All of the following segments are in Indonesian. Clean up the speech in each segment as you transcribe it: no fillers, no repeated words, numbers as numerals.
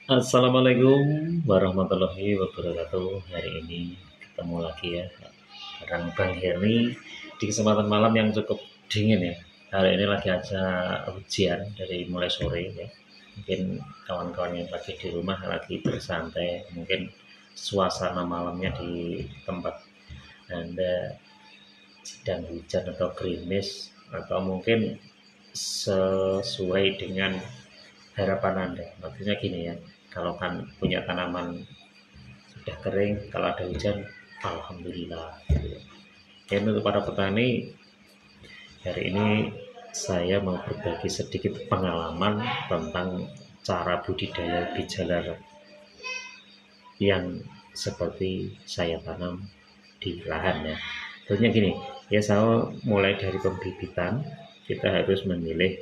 Assalamualaikum warahmatullahi wabarakatuh. Hari ini ketemu lagi ya bareng Bang Heri di kesempatan malam yang cukup dingin ya. Hari ini lagi ada hujan dari mulai sore ya. Mungkin kawan-kawan yang lagi di rumah lagi bersantai, mungkin suasana malamnya di tempat Anda sedang hujan atau gerimis, atau mungkin sesuai dengan harapan Anda. Maksudnya gini ya, kalau kan punya tanaman sudah kering, kalau ada hujan, alhamdulillah. Dan untuk para petani, hari ini saya mau berbagi sedikit pengalaman tentang cara budidaya bijalar yang seperti saya tanam di lahan ya. Tentunya gini, ya saya mulai dari pembibitan, kita harus memilih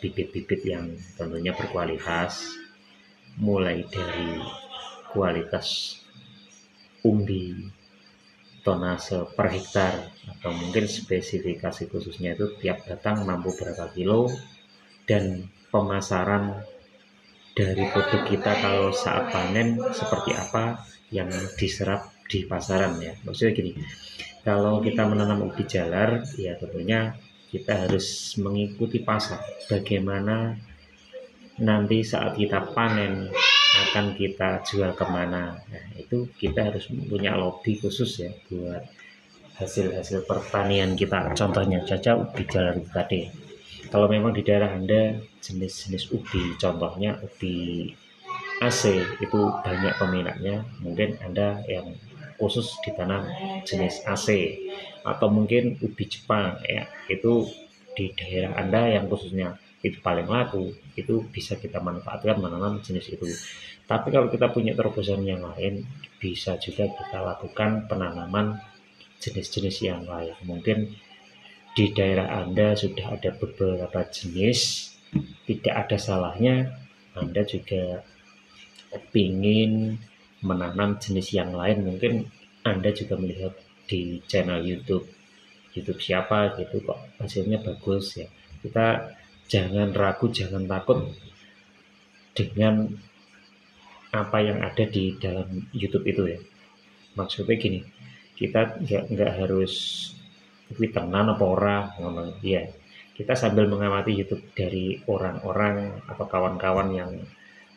bibit-bibit yang tentunya berkualitas, mulai dari kualitas umbi, tonase per hektar, atau mungkin spesifikasi khususnya itu tiap batang mampu berapa kilo, dan pemasaran dari produk kita kalau saat panen seperti apa yang diserap di pasaran ya. Maksudnya gini, kalau kita menanam ubi jalar ya tentunya kita harus mengikuti pasar, bagaimana nanti saat kita panen akan kita jual kemana. Nah, itu kita harus punya lobby khusus ya buat hasil-hasil pertanian kita. Contohnya saja ubi jalar itu tadi. Kalau memang di daerah Anda jenis-jenis ubi, contohnya ubi AC itu banyak peminatnya, mungkin Anda yang khusus ditanam jenis AC, atau mungkin ubi Jepang ya, itu di daerah Anda yang khususnya itu paling laku, itu bisa kita manfaatkan menanam jenis itu. Tapi kalau kita punya terobosan yang lain, bisa juga kita lakukan penanaman jenis-jenis yang lain. Mungkin di daerah Anda sudah ada beberapa jenis, tidak ada salahnya Anda juga ingin menanam jenis yang lain. Mungkin Anda juga melihat di channel YouTube siapa gitu kok hasilnya bagus ya. Kita jangan ragu, jangan takut dengan apa yang ada di dalam YouTube itu ya. Maksudnya gini, kita nggak harus kuwi tenan apa ora ngono ya. Kita sambil mengamati YouTube dari orang-orang atau kawan-kawan yang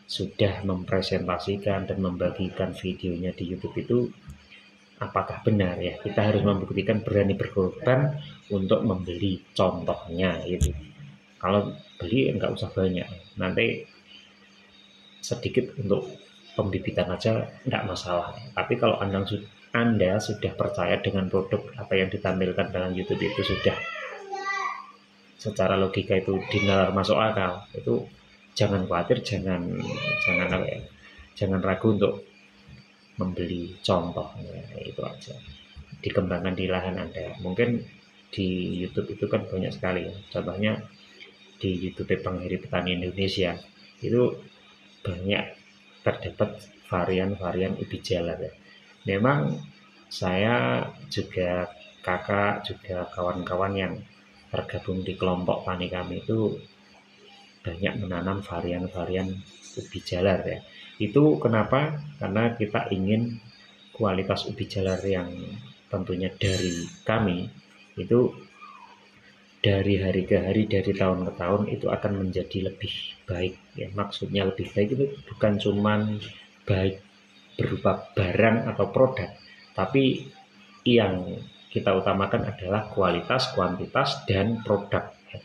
sudah mempresentasikan dan membagikan videonya di YouTube itu apakah benar ya. Kita harus membuktikan, berani berkorban untuk membeli contohnya itu. Kalau beli nggak usah banyak, nanti sedikit untuk pembibitan aja nggak masalah. Tapi kalau Anda sudah percaya dengan produk apa yang ditampilkan dalam YouTube itu, sudah secara logika itu dinalar masuk akal, itu jangan khawatir, jangan jangan apa ya, jangan ragu untuk membeli contohnya. Itu aja, dikembangkan di lahan Anda. Mungkin di YouTube itu kan banyak sekali ya. Contohnya di YouTube Bang Heri Petani Indonesia itu banyak terdapat varian-varian ubi jalar ya. Memang saya juga, kakak juga, kawan-kawan yang tergabung di kelompok tani kami itu banyak menanam varian-varian ubi jalar ya. Itu kenapa? Karena kita ingin kualitas ubi jalar yang tentunya dari kami itu dari hari ke hari, dari tahun ke tahun itu akan menjadi lebih baik ya. Maksudnya lebih baik itu bukan cuman baik berupa barang atau produk, tapi yang kita utamakan adalah kualitas, kuantitas, dan produk ya.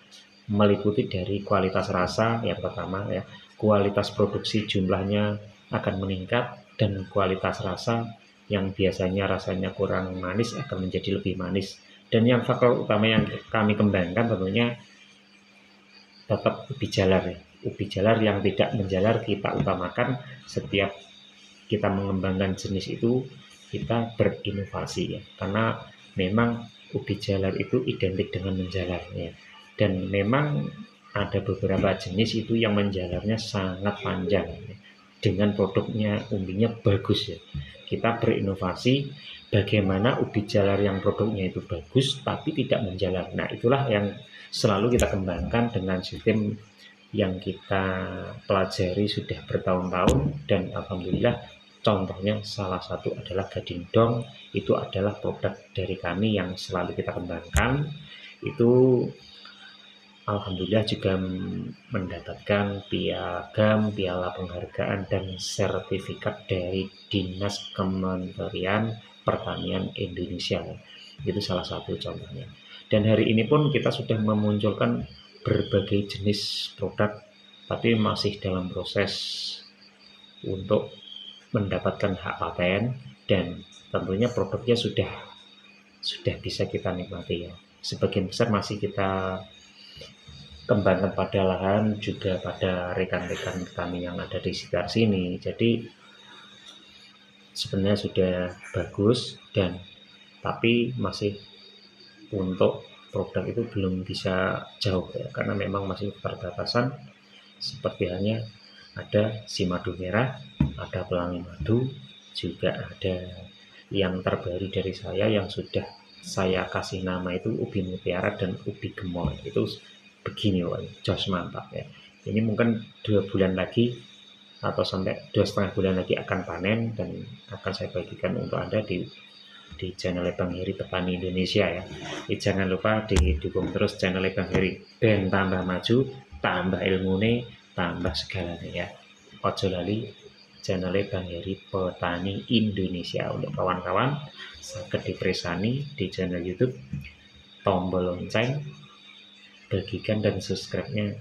Meliputi dari kualitas rasa yang pertama ya, kualitas produksi jumlahnya akan meningkat, dan kualitas rasa yang biasanya rasanya kurang manis akan menjadi lebih manis. Dan yang faktor utama yang kami kembangkan tentunya tetap ubi jalar ya. Ubi jalar yang tidak menjalar kita utamakan. Setiap kita mengembangkan jenis itu kita berinovasi ya, karena memang ubi jalar itu identik dengan menjalar ya. Dan memang ada beberapa jenis itu yang menjalarnya sangat panjang ya, dengan produknya umbinya bagus ya. Kita berinovasi bagaimana ubi jalar yang produknya itu bagus tapi tidak menjalar. Nah, itulah yang selalu kita kembangkan dengan sistem yang kita pelajari sudah bertahun-tahun, dan alhamdulillah contohnya salah satu adalah Gading Dong. Itu adalah produk dari kami yang selalu kita kembangkan. Itu alhamdulillah juga mendapatkan piagam, piala penghargaan, dan sertifikat dari Dinas Kementerian Pertanian Indonesia. Itu salah satu contohnya. Dan hari ini pun kita sudah memunculkan berbagai jenis produk, tapi masih dalam proses untuk mendapatkan hak paten, dan tentunya produknya sudah bisa kita nikmati ya. Sebagian besar masih kita kembangkan pada lahan, juga pada rekan-rekan petani yang ada di sekitar sini. Jadi sebenarnya sudah bagus, dan tapi masih untuk produk itu belum bisa jauh ya, karena memang masih keterbatasan. Seperti halnya ada si madu merah, ada pelangi madu, juga ada yang terbaru dari saya yang sudah saya kasih nama itu ubi mutiara dan ubi gemol. Itu begini woy, jos mantap ya. Ini mungkin 2 bulan lagi atau sampai 2,5 bulan lagi akan panen, dan akan saya bagikan untuk Anda di channel Bang Heri Petani Indonesia ya. Jangan lupa didukung terus channel Bang Heri, ben tambah maju, tambah ilmune, tambah segalanya ya. Ojo lali channel Bang Heri Petani Indonesia. Untuk kawan-kawan saged dipresani di channel YouTube, tombol lonceng, bagikan dan subscribe-nya.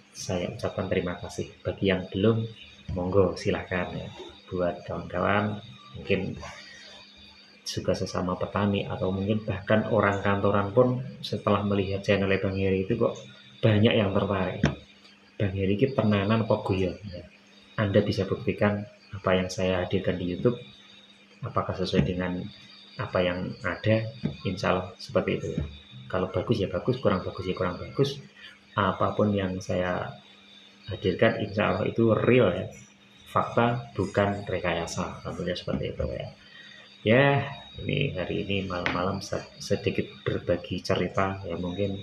Saya ucapkan terima kasih. Bagi yang belum, monggo silahkan ya. Buat kawan-kawan mungkin juga sesama petani, atau mungkin bahkan orang kantoran pun setelah melihat channel Bang Heri itu kok banyak yang tertarik. Bang Heri ini tenanan apa guyon ya. Anda bisa buktikan apa yang saya hadirkan di YouTube apakah sesuai dengan apa yang ada. Insya Allah seperti itu ya. Kalau bagus ya bagus, kurang bagus ya kurang bagus. Apapun yang saya hadirkan insya Allah itu real ya, fakta bukan rekayasa. Tentunya seperti itu ya. Ya, ini hari ini malam-malam sedikit berbagi cerita ya, mungkin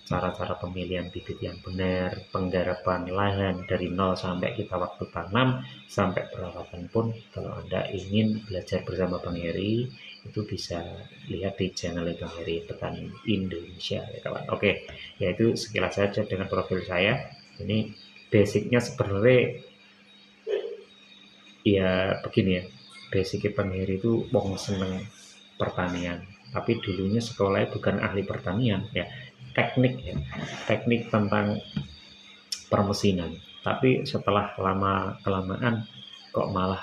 cara-cara pemilihan bibit yang benar, penggarapan lahan dari nol sampai kita waktu tanam, sampai perawatan pun. Kalau Anda ingin belajar bersama Bang Heri, itu bisa lihat di channel Bang Heri Petani Indonesia ya kawan. Oke, yaitu sekilas saja dengan profil saya. Ini basicnya sebenarnya ya begini ya. Basicnya Bang Heri itu wong seneng pertanian, tapi dulunya sekolahnya bukan ahli pertanian ya, teknik ya, teknik tentang permesinan. Tapi setelah lama kelamaan kok malah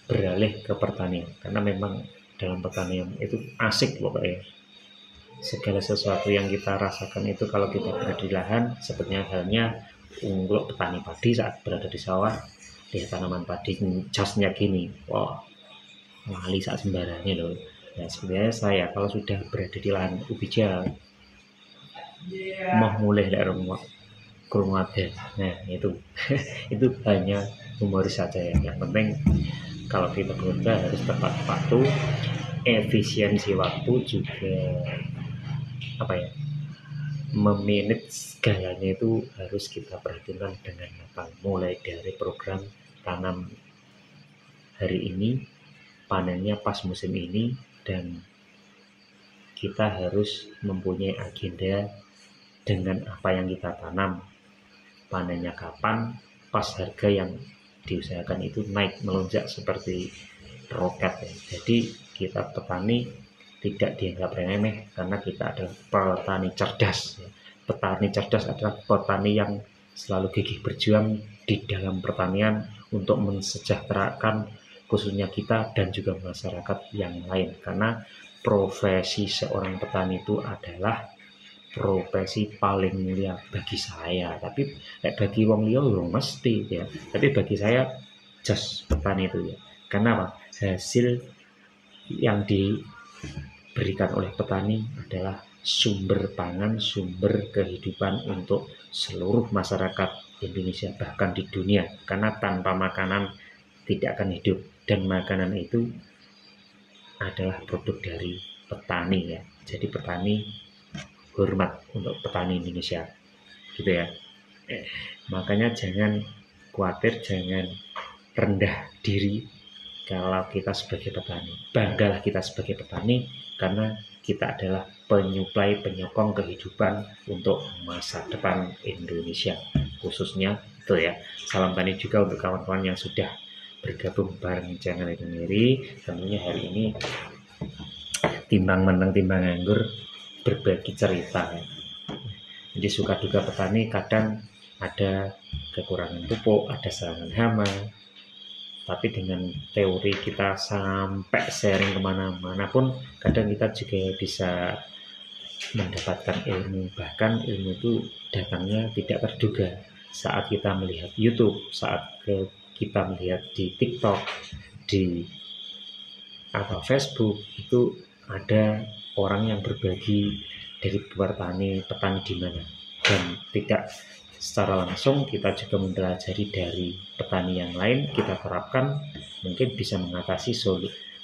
beralih ke pertanian, karena memang dalam pertanian itu asik pokoknya. Segala sesuatu yang kita rasakan itu kalau kita berada di lahan, sepertinya halnya unggul petani padi saat berada di sawah, lihat tanaman padi jasnya gini, wah lali saat sembarangnya loh. Ya sebenarnya saya kalau sudah berada di lahan ubi jalan, mau mulai dari rumah kurung ada. Nah itu itu hanya humoris saja ya. Yang penting kalau kita bekerja harus tepat waktu, efisiensi waktu, juga apa ya, memanage segalanya itu harus kita perhatikan dengan matang. Mulai dari program tanam hari ini, panennya pas musim ini, dan kita harus mempunyai agenda dengan apa yang kita tanam, panennya kapan, pas harga yang diusahakan itu naik melonjak seperti roket ya. Jadi kita petani tidak dianggap remeh, karena kita adalah petani cerdas ya. Petani cerdas adalah petani yang selalu gigih berjuang di dalam pertanian untuk mensejahterakan khususnya kita dan juga masyarakat yang lain, karena profesi seorang petani itu adalah profesi paling mulia bagi saya. Tapi bagi wong liya mesti ya, tapi bagi saya just petani itu ya. Karena apa? Hasil yang diberikan oleh petani adalah sumber pangan, sumber kehidupan untuk seluruh masyarakat Indonesia, bahkan di dunia. Karena tanpa makanan tidak akan hidup, dan makanan itu adalah produk dari petani ya. Jadi petani, hormat untuk petani Indonesia. gitu ya. Makanya jangan khawatir, jangan rendah diri kalau kita sebagai petani. Banggalah kita sebagai petani karena kita adalah penyuplai, penyokong kehidupan untuk masa depan Indonesia khususnya itu ya. Salam tani juga untuk kawan-kawan yang sudah bergabung bareng channel itu sendiri. Tentunya hari ini timbang menang timbang nganggur, berbagi cerita ya. Jadi suka duka petani kadang ada kekurangan pupuk, ada serangan hama, tapi dengan teori kita sampai sharing kemana-mana pun kadang kita juga bisa mendapatkan ilmu, bahkan ilmu itu datangnya tidak terduga saat kita melihat YouTube, saat kita melihat di TikTok, di Facebook, itu ada orang yang berbagi dari petani di mana, dan tidak secara langsung kita juga mempelajari dari petani yang lain, kita terapkan, mungkin bisa mengatasi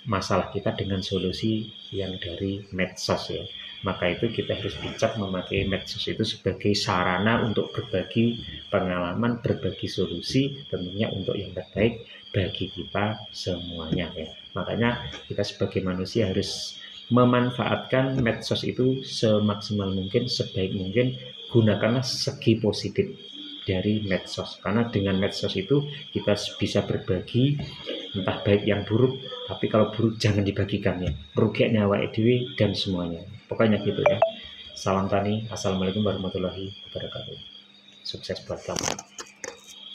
masalah kita dengan solusi yang dari medsos ya. Maka itu kita harus bijak memakai medsos itu sebagai sarana untuk berbagi pengalaman, berbagi solusi, tentunya untuk yang terbaik bagi kita semuanya ya. Makanya kita sebagai manusia harus memanfaatkan medsos itu semaksimal mungkin, sebaik mungkin. Gunakanlah segi positif dari medsos, karena dengan medsos itu kita bisa berbagi entah baik yang buruk, tapi kalau buruk jangan dibagikan ya, merugikan nyawa edw dan semuanya. Pokoknya gitu ya. Salam tani, assalamualaikum warahmatullahi wabarakatuh. Sukses buat kamu.